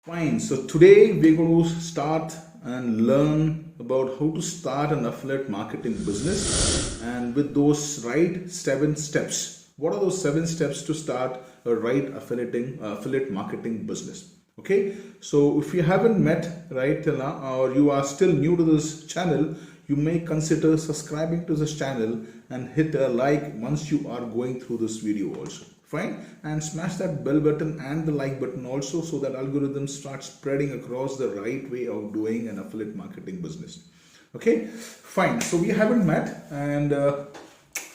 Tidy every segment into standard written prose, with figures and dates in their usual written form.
Fine. So today we're going to start and learn about how to start an affiliate marketing business and with those right 7 steps. What are those 7 steps to start a right affiliate marketing business? Okay. So if you haven't met right till now or you are still new to this channel, you may consider subscribing to this channel and hit a like once you are going through this video also. Fine. And smash that bell button and the like button also, so that algorithm starts spreading across the right way of doing an affiliate marketing business. Okay, fine. So we haven't met, and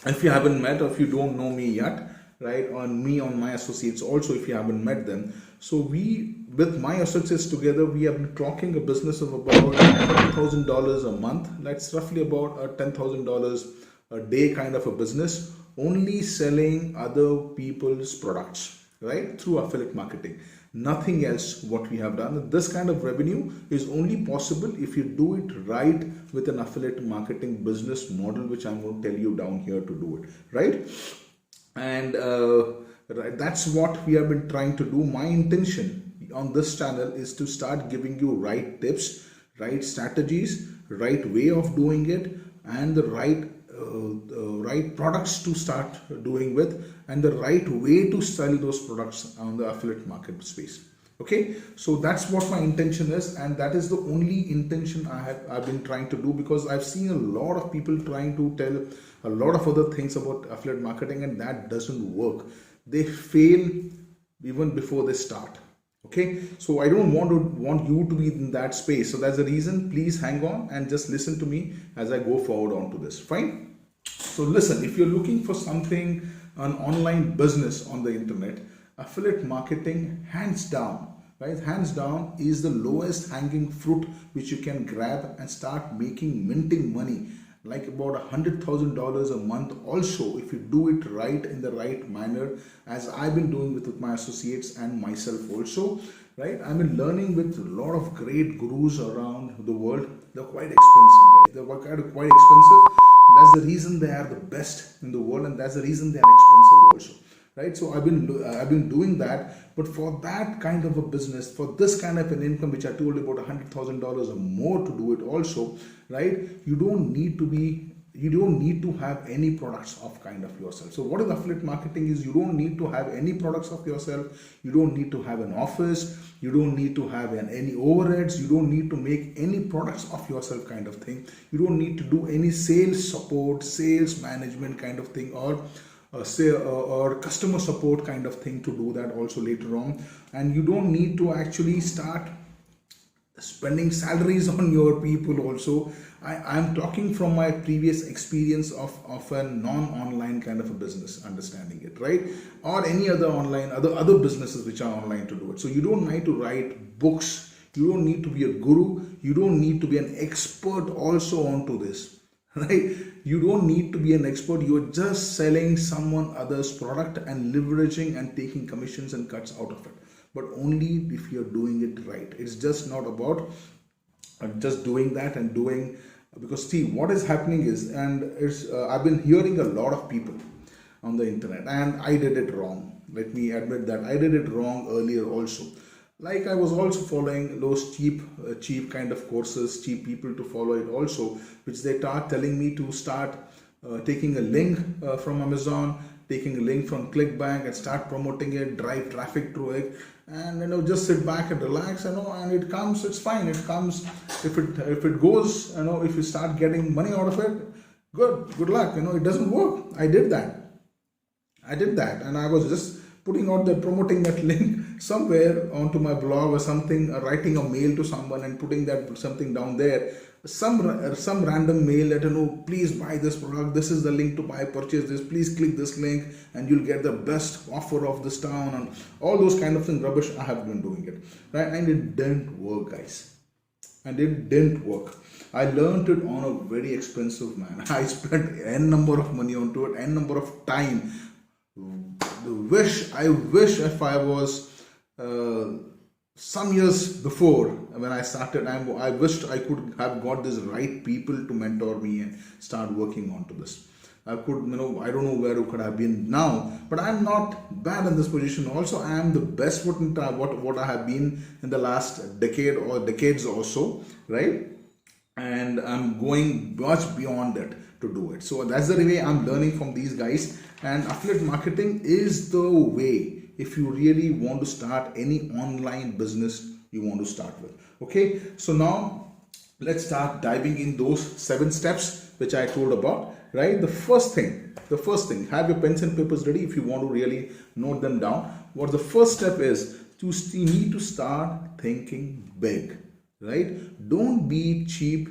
if you haven't met or if you don't know me yet, right, on my associates also, if you haven't met them, so we with my associates together, we have been clocking a business of about $10,000 a month. That's roughly about a $10,000 a day kind of a business, only selling other people's products, right, through affiliate marketing. Nothing else what we have done. This kind of revenue is only possible if you do it right with an affiliate marketing business model, which I'm going to tell you down here to do it right. And right, that's what we have been trying to do. My intention on this channel is to start giving you right tips, right strategies, right way of doing it, and the right products to start doing with, and the right way to sell those products on the affiliate market space. Okay, so that's what my intention is, and that is the only intention I've been trying to do, because I've seen a lot of people trying to tell a lot of other things about affiliate marketing, and that doesn't work. They fail even before they start. Okay, so I don't want you to be in that space. So that's the reason. Please hang on and just listen to me as I go forward onto this. Fine. So listen, if you're looking for something, an online business on the internet, affiliate marketing, hands down, right? Hands down is the lowest hanging fruit which you can grab and start minting money, like about $100,000 a month. Also, if you do it right in the right manner, as I've been doing with my associates and myself also, right? I've been learning with a lot of great gurus around the world. They're quite expensive, guys. They're quite expensive. That's the reason they are the best in the world, and that's the reason they are expensive also, right? So I've been doing that, but for that kind of a business, for this kind of an income, which I told you about $100,000 or more to do it also, right? You don't need to have any products of kind of yourself. So what is affiliate marketing is, you don't need to have any products of yourself. You don't need to have an office. You don't need to have any overheads. You don't need to make any products of yourself kind of thing. You don't need to do any sales support, sales management kind of thing, or or customer support kind of thing to do that also later on. And you don't need to actually start spending salaries on your people also. I'm talking from my previous experience of a non-online kind of a business, understanding it, right? Or any other online, other businesses which are online to do it. So you don't need to write books. You don't need to be a guru. You don't need to be an expert also onto this, right? You don't need to be an expert. You're just selling someone other's product and leveraging and taking commissions and cuts out of it, but only if you're doing it right. It's just not about just doing that and doing, because see what is happening is, and it's I've been hearing a lot of people on the internet, and I did it wrong. Let me admit that I did it wrong earlier also. Like, I was also following those cheap kind of courses, cheap people to follow it also, which they start telling me to start taking a link from Amazon, taking a link from ClickBank, and start promoting it, drive traffic through it, and just sit back and relax, and it comes. It's fine. It comes. If it goes, if you start getting money out of it, good luck. It doesn't work. I did that, and I was just putting out promoting that link somewhere onto my blog or something, writing a mail to someone and putting that something down there, some random mail that, please buy this product, this is the link to buy, purchase this, please click this link and you'll get the best offer of this town, and all those kind of things, rubbish. I have been doing it, right? And it didn't work, guys, and it didn't work. I learned it on a very expensive, man. I spent n number of money onto it, n number of time. I wish if I was some years before when I started, I wished I could have got these right people to mentor me and start working onto this. I could, I don't know where could have been now, but I'm not bad in this position. Also, I am the best what I have been in the last decade or decades or so, right? And I'm going much beyond it to do it. So that's the way I'm learning from these guys. And affiliate marketing is the way if you really want to start any online business you want to start with. Okay, so now let's start diving in those 7 steps which I told about, right? The first thing, have your pens and papers ready if you want to really note them down. What the first step is, you need to start thinking big, right? Don't be cheap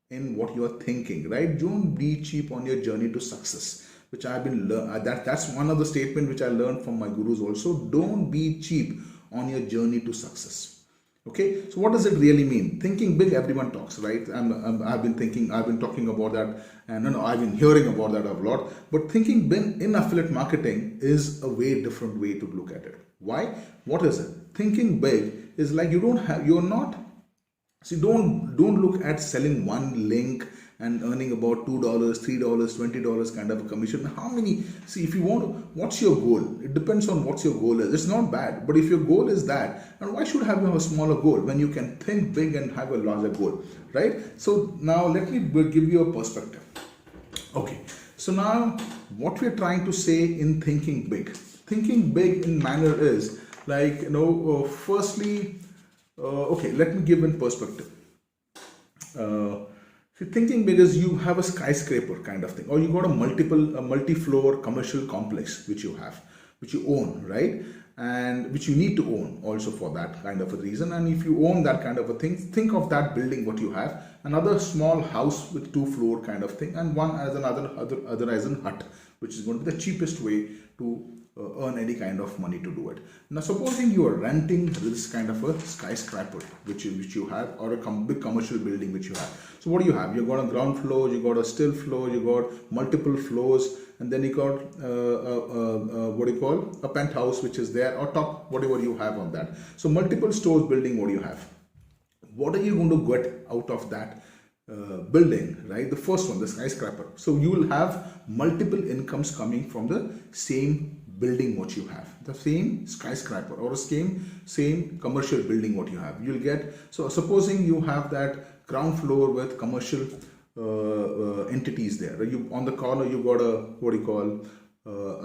in what you are thinking, right? Don't be cheap on your journey to success, which I've been that's one of the statement which I learned from my gurus also. Don't be cheap on your journey to success. Okay, so what does it really mean? Thinking big, everyone talks, right? I've been talking about that, and I've been hearing about that a lot. But thinking big in affiliate marketing is a different way to look at it. Why? What is it? Thinking big is like don't look at selling one link and earning about $2, $3, $20 kind of a commission. How many? See, if you want to, what's your goal? It depends on what your goal is. It's not bad, but if your goal is that, and why should have a smaller goal when you can think big and have a larger goal, right? So now let me give you a perspective. Okay, so now what we're trying to say in thinking big in manner is like, firstly, okay, let me give in perspective. Thinking big is you have a skyscraper kind of thing, or you got a multi-floor commercial complex which you own, right? And which you need to own also for that kind of a reason. And if you own that kind of a thing, think of that building what you have, another small house with 2-floor kind of thing, and one as other as a hut, which is going to be the cheapest way to earn any kind of money to do it. Now, supposing you are renting this kind of a skyscraper which you have, or a big commercial building which you have. So what do you have? You got a ground floor, you got a still floor, you got multiple floors, and then you got a penthouse which is there, or top, whatever you have on that. So multiple stores building, what do you have? What are you going to get out of that building, right? The first one, the skyscraper. So you will have multiple incomes coming from the same building what you have, the same skyscraper or the same commercial building what you have. You'll get, so supposing you have that ground floor with commercial entities there. You on the corner you got a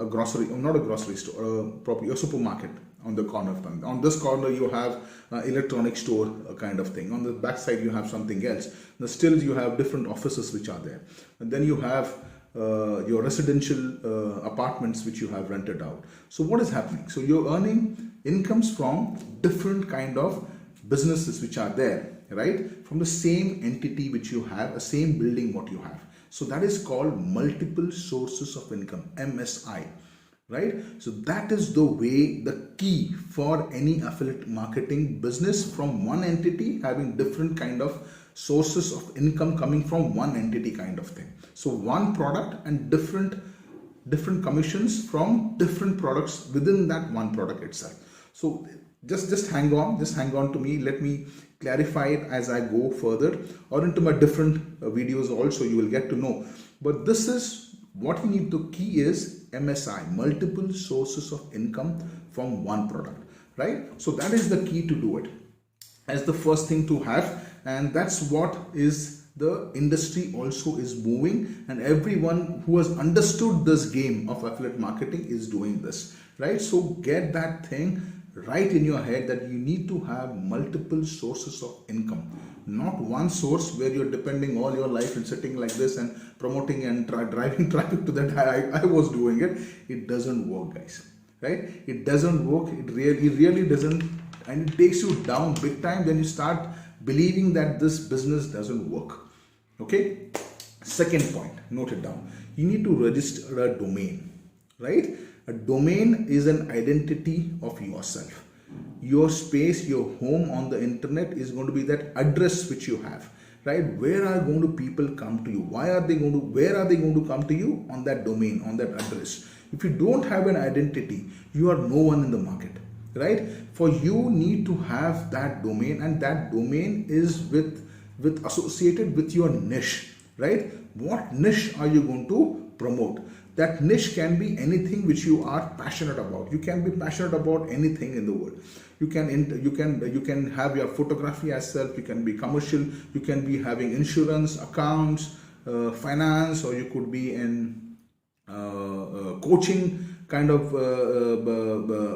grocery, not a grocery store, probably a supermarket on the corner of them. On this corner you have electronic store kind of thing. On the back side you have something else. Now still you have different offices which are there, and then you have your residential apartments which you have rented out. So what is happening? So you're earning incomes from different kind of businesses which are there, right? From the same entity which you have, a same building what you have. So that is called multiple sources of income, MSI, right? So that is the way, the key for any affiliate marketing business, from one entity having different kind of sources of income coming from one entity kind of thing. So one product and different commissions from different products within that one product itself. So just hang on to me. Let me clarify it as I go further, or into my different videos also you will get to know. But this is what we need. The key is MSI, multiple sources of income from one product, right? So that is the key to do it as the first thing to have. And that's what is the industry also is moving, and everyone who has understood this game of affiliate marketing is doing this, right? So get that thing right in your head that you need to have multiple sources of income, not one source where you're depending all your life and sitting like this and promoting and driving traffic to that. I was doing it. It doesn't work, guys, right? It doesn't work. It really doesn't, and it takes you down big time. Then you start believing that this business doesn't work. Okay, second point, note it down. You need to register a domain, right? A domain is an identity of yourself. Your space, your home on the internet is going to be that address which you have, right? Where are going to people come to you? Where are they going to come to you? On that domain, on that address. If you don't have an identity, you are no one in the market, right? For you need to have that domain, and that domain is with associated with your niche, right? What niche are you going to promote. That niche can be anything which you are passionate about. You can be passionate about anything in the world. You can have your photography as self. You can be commercial. You can be having insurance, accounts, finance, or you could be in coaching, kind of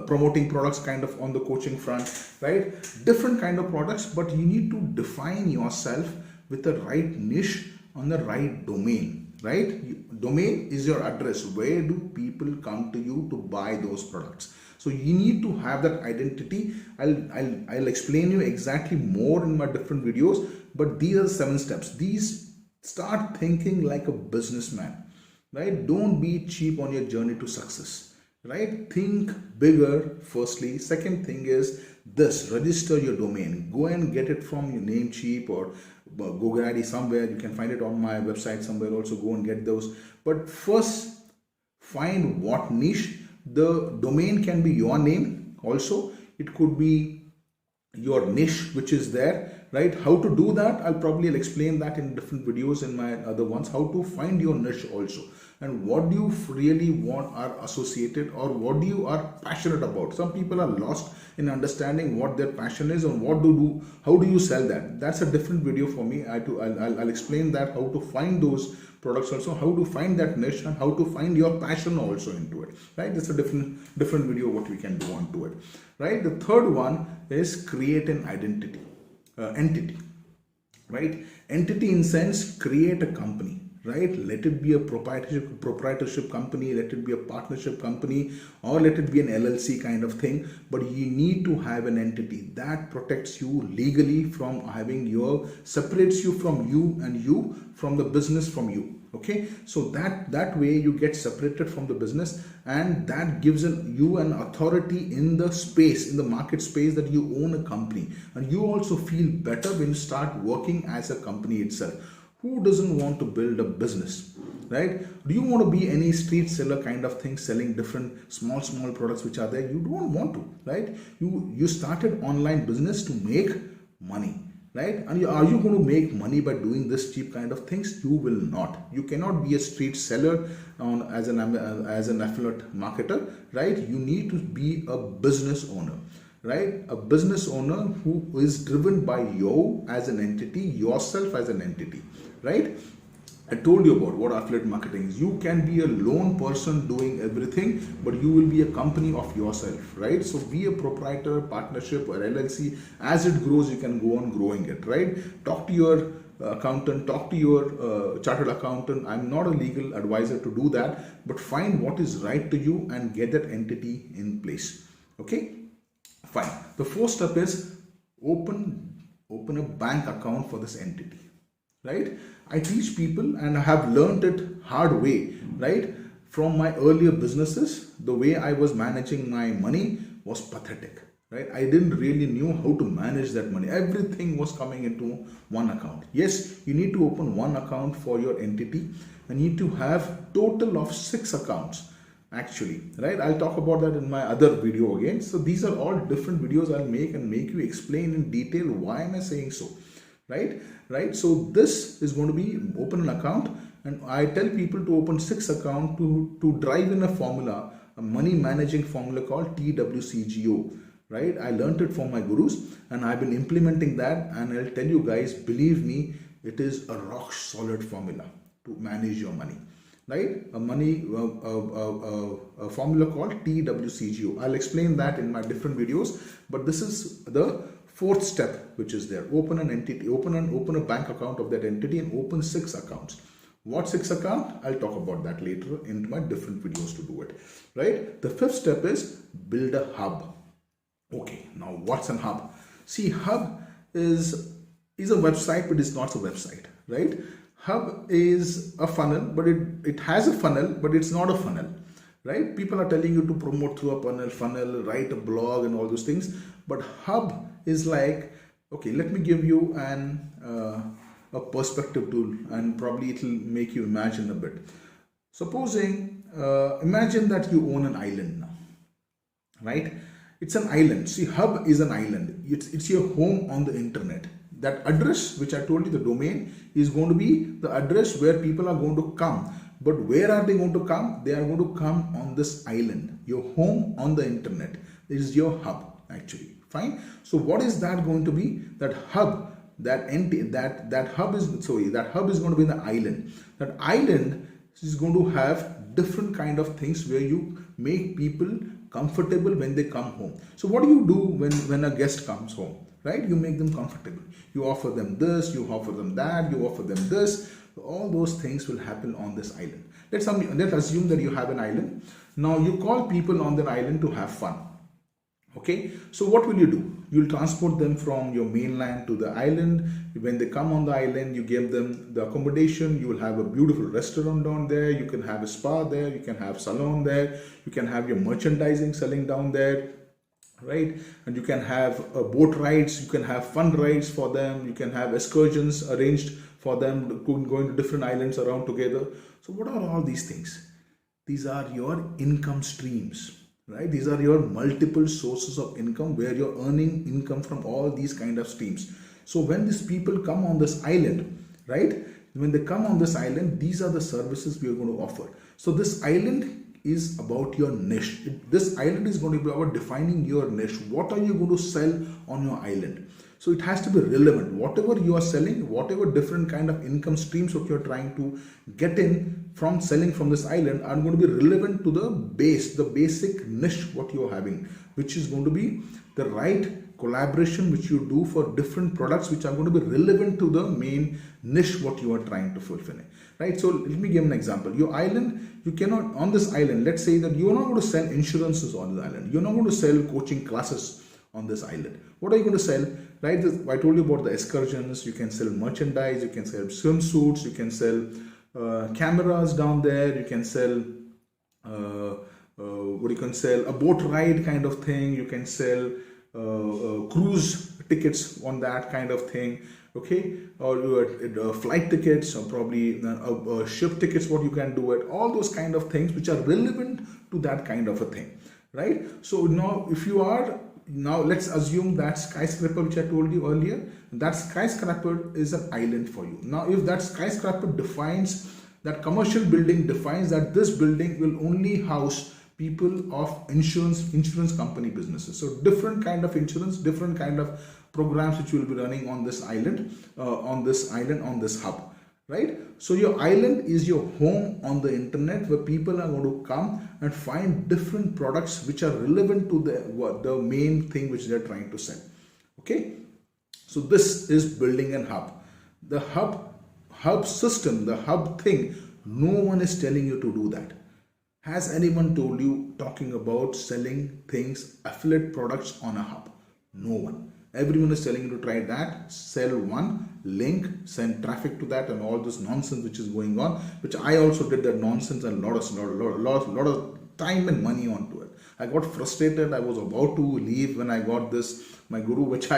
promoting products kind of on the coaching front, right? Different kind of products, but you need to define yourself with the right niche on the right domain, right? Domain is your address. Where do people come to you to buy those products? So you need to have that identity. I'll explain you exactly more in my different videos, but these are 7 steps. These, start thinking like a businessman, right? Don't be cheap on your journey to success, right? Think bigger firstly. Second thing is this: register your domain. Go and get it from your Namecheap or GoDaddy somewhere. You can find it on my website somewhere also. Go and get those. But first, find what niche. The domain can be your name also. It could be your niche which is there, right? How to do that, I'll probably explain that in different videos in my other ones. How to find your niche also, and what do you really want are associated, or what do you are passionate about. Some people are lost in understanding what their passion is and how do you sell that. That's a different video for me. I'll explain that, how to find those products also, how to find that niche, and how to find your passion also into it, right? That's a different video what we can do onto it, right? The third one is create an entity, right? Entity in sense, create a company, right? Let it be a proprietorship company, let it be a partnership company, or let it be an LLC kind of thing. But you need to have an entity that protects you legally from having separates you from you, and you from the business from you. Okay, so that way you get separated from the business, and that gives you an authority in the space, in the market space, that you own a company, and you also feel better when you start working as a company itself. Who doesn't want to build a business, right? Do you want to be any street seller kind of thing, selling different small products which are there? You don't want to, right? You started online business to make money, right? And are you going to make money by doing this cheap kind of things? You will not. You cannot be a street seller as an affiliate marketer, right? You need to be a business owner, right? A business owner who is driven by you as an entity, yourself as an entity, right? I told you about what affiliate marketing is. You can be a lone person doing everything, but you will be a company of yourself, right? So be a proprietor, partnership, or LLC. As it grows, you can go on growing it, right? Talk to your accountant, talk to your chartered accountant. I'm not a legal advisor to do that, but find what is right to you and get that entity in place. Okay, fine. The fourth step is open a bank account for this entity, right? I teach people, and I have learned it hard way, right? From my earlier businesses, the way I was managing my money was pathetic, right? I didn't really knew how to manage that money. Everything was coming into one account. Yes, you need to open one account for your entity, and you need to have total of 6 accounts actually, right? I'll talk about that in my other video again. So these are all different videos I'll make you explain in detail why am I saying so, right? So this is going to be open an account, and I tell people to open 6 accounts to drive in a formula, a money managing formula called TWCGO, right? I learned it from my gurus, and I've been implementing that, and I'll tell you guys, believe me, it is a rock solid formula to manage your money, right? A formula called TWCGO. I'll explain that in my different videos, but this is the 4th step which is there. Open an entity, open a bank account of that entity, and open 6 accounts. What 6 account? I'll talk about that later in my different videos to do it, right? The 5th step is build a hub. Okay, now what's an hub? See, hub is a website, but it's not a website, right? Hub is a funnel, but it has a funnel, but it's not a funnel, right? People are telling you to promote through a funnel, write a blog and all those things. But hub is like, okay, let me give you a perspective tool, and probably it will make you imagine a bit. Supposing, imagine that you own an island now, right? It's an island. See, hub is an island. It's your home on the internet. That address, which I told you, the domain, is going to be the address where people are going to come But where are they going to come? They are going to come on this island, your home on the internet. This is your hub actually. Fine. So what is that going to be? That hub, that hub is going to be the island. That island is going to have different kind of things where you make people comfortable when they come home. So what do you do when a guest comes home? Right? You make them comfortable. You offer them this, you offer them that, you offer them this. All those things will happen on this island. Let's assume that you have an island. Now you call people on that island to have fun. Okay, so what will you do? You'll transport them from your mainland to the island. When they come on the island, you give them the accommodation. You will have a beautiful restaurant down there. You can have a spa there. You can have salon there. You can have your merchandising selling down there, right? And you can have boat rides. You can have fun rides for them. You can have excursions arranged for them going to different islands around together. So what are all these things? These are your income streams. Right? These are your multiple sources of income where you're earning income from all these kind of streams. So when these people come on this island, right? When they come on this island, these are the services we are going to offer. So this island is about your niche. This island is going to be about defining your niche. What are you going to sell on your island? So it has to be relevant. Whatever you are selling, whatever different kind of income streams that you're trying to get in from selling from this island are going to be relevant to the basic niche what you're having, which is going to be the right collaboration which you do for different products which are going to be relevant to the main niche what you are trying to fulfill. Right? So let me give an example. Your island, you cannot, on this island, let's say that you're not going to sell insurances on the island. You're not going to sell coaching classes on this island. What are you going to sell? Right? I told you about the excursions. You can sell merchandise. You can sell swimsuits. You can sell cameras down there. You can sell a boat ride kind of thing. You can sell cruise tickets on that kind of thing. Okay, or flight tickets, or probably ship tickets. What you can do it, all those kind of things which are relevant to that kind of a thing, right? So now, if you are now, let's assume that skyscraper which I told you earlier, that skyscraper is an island for you. Now, if that skyscraper defines, that commercial building defines that this building will only house people of insurance company businesses. So different kind of insurance, different kind of programs which will be running on this island, on this hub, right? So your island is your home on the internet where people are going to come and find different products which are relevant to the main thing which they're trying to sell. Okay, so this is building a hub. The hub system, the hub thing, no one is telling you to do that. Has anyone told you talking about selling things, affiliate products on a hub? No one. Everyone is telling you to try that, sell one link, send traffic to that, and all this nonsense which is going on, which I also did that nonsense and lot of time and money onto it. I got frustrated. I was about to leave when I got this, my guru, which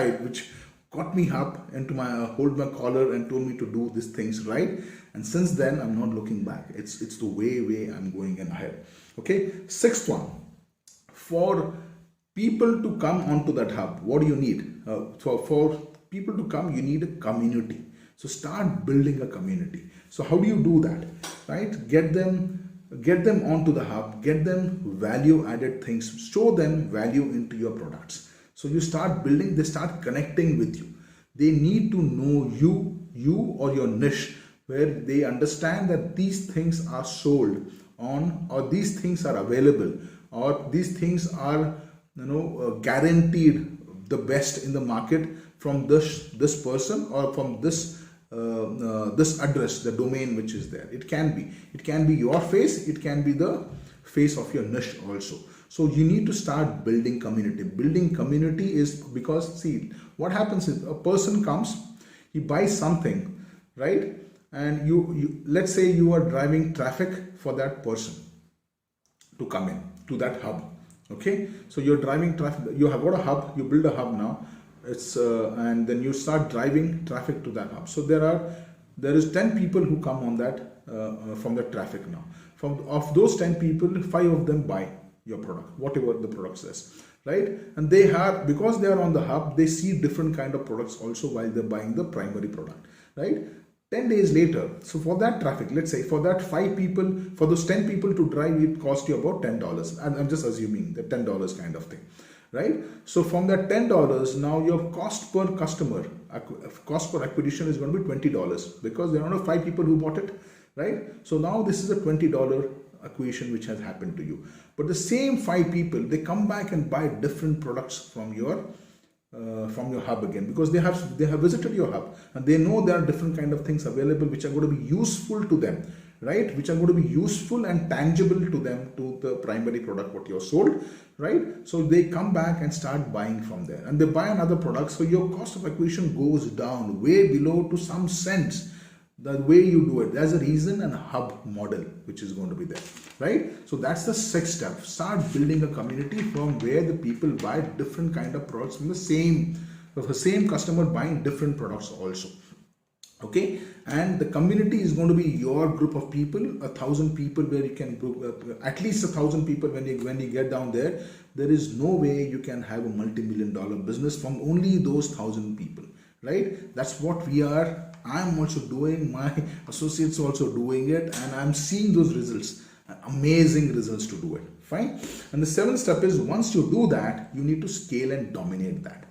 caught me up into hold my collar and told me to do these things right. And since then, I'm not looking back. It's the way I'm going ahead. Okay. Sixth one, for people to come onto that hub, what do you need? For people to come, you need a community. So start building a community. So how do you do that? Right? Get them onto the hub, get them value added things, show them value into your products. So you start building, they start connecting with you. They need to know you or your niche, where they understand that these things are sold on, or these things are available, or these things are guaranteed the best in the market from this person, or from this address, the domain which is there. It can be your face, it can be the face of your niche also. So you need to start building community. Building community is because, see, what happens is a person comes, he buys something, right? And you let's say you are driving traffic for that person to come in to that hub. Okay, so you're driving traffic, you have got a hub, you build a hub now, and then you start driving traffic to that hub. So there is 10 people who come on that from the traffic now. Of those 10 people, 5 of them buy your product, whatever the product says, right? And because they are on the hub, they see different kind of products also while they're buying the primary product, right? 10 days later, so for that traffic, let's say for that 5 people, for those 10 people to drive, it cost you about $10. I'm just assuming the $10 kind of thing, right? So from that $10, now your cost per customer, cost per acquisition is going to be $20 because there are only 5 people who bought it, right? So now this is a $20 acquisition which has happened to you. But the same 5 people, they come back and buy different products from your hub again, because they have visited your hub and they know there are different kind of things available which are going to be useful to them, right? Which are going to be useful and tangible to them, to the primary product what you're sold, right? So they come back and start buying from there and they buy another product. So your cost of acquisition goes down way below to some cents. The way you do it, there's a reason and hub model which is going to be there, right? So that's the 6th step. Start building a community from where the people buy different kind of products from the same customer buying different products also. Okay, and the community is going to be your group of people, 1,000 people, where you can at least 1,000 people. When you get down there, there is no way you can have a multi-million-dollar business from only those 1,000 people, right? That's what we are. I'm also doing, my associates also doing it, and I'm seeing those results, amazing results to do it. Fine. And the 7th step is, once you do that, you need to scale and dominate that.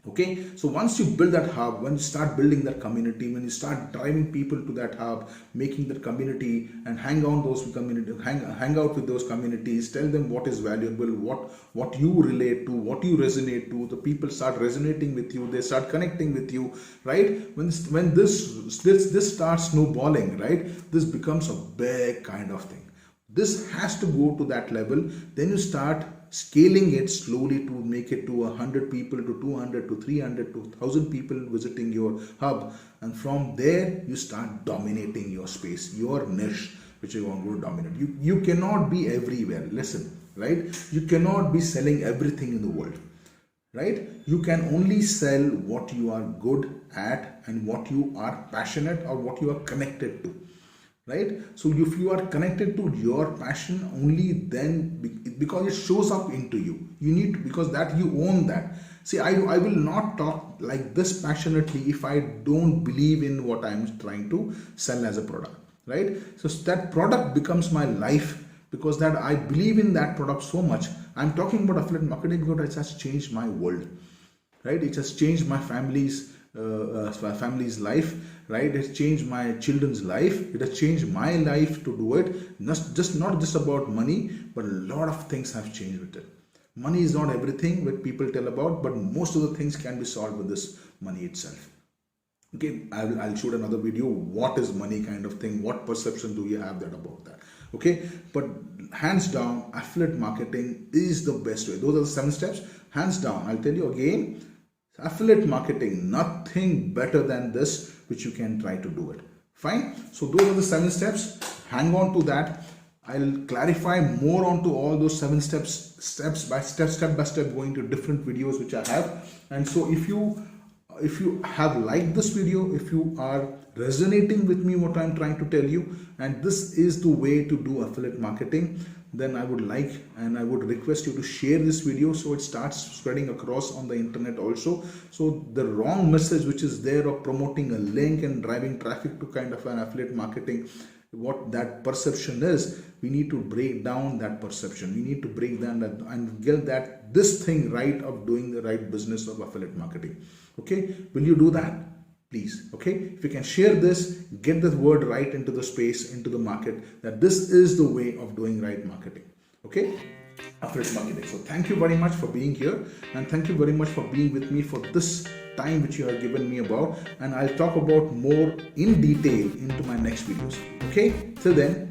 Okay, so once you build that hub, when you start building that community, when you start driving people to that hub, making that community and hang out with those communities, tell them what is valuable, what you relate to, what you resonate to, the people start resonating with you, they start connecting with you, right? When this starts snowballing, right, this becomes a big kind of thing. This has to go to that level. Then you start scaling it slowly to make it to 100 people, to 200, to 300, to 1,000 people visiting your hub. And from there, you start dominating your space, your niche, which you want to dominate. You cannot be everywhere. Listen, right? You cannot be selling everything in the world, right? You can only sell what you are good at and what you are passionate or what you are connected to. Right? So if you are connected to your passion, only then, because it shows up into you, you need to, because that you own that. See, I will not talk like this passionately if I don't believe in what I'm trying to sell as a product, right? So that product becomes my life, because that I believe in that product so much. I'm talking about affiliate marketing because it has changed my world, right? It has changed my family's life, right? It has changed my children's life. It has changed my life to do it. Not just about money, but a lot of things have changed with it. Money is not everything that people tell about, but most of the things can be solved with this money itself. Okay, I'll shoot another video. What is money kind of thing? What perception do you have about that? Okay, but hands down, affiliate marketing is the best way. Those are the 7 steps. Hands down, I'll tell you again. Affiliate marketing, nothing better than this, which you can try to do it. Fine. So those are the 7 steps. Hang on to that. I'll clarify more onto all those 7 steps, step by step, going to different videos which I have. And so if you have liked this video, if you are resonating with me what I'm trying to tell you, and this is the way to do affiliate marketing, then I would like and I would request you to share this video so it starts spreading across on the internet also. So the wrong message which is there of promoting a link and driving traffic to kind of an affiliate marketing, what that perception is, we need to break down that perception. We need to break down that and get that this thing right of doing the right business of affiliate marketing. Okay, will you do that? Please, okay, if you can share this, get the word right into the space, into the market, that this is the way of doing right marketing. Okay, affiliate marketing. So thank you very much for being here, and thank you very much for being with me for this time which you have given me about, and I'll talk about more in detail into my next videos. Okay, till then.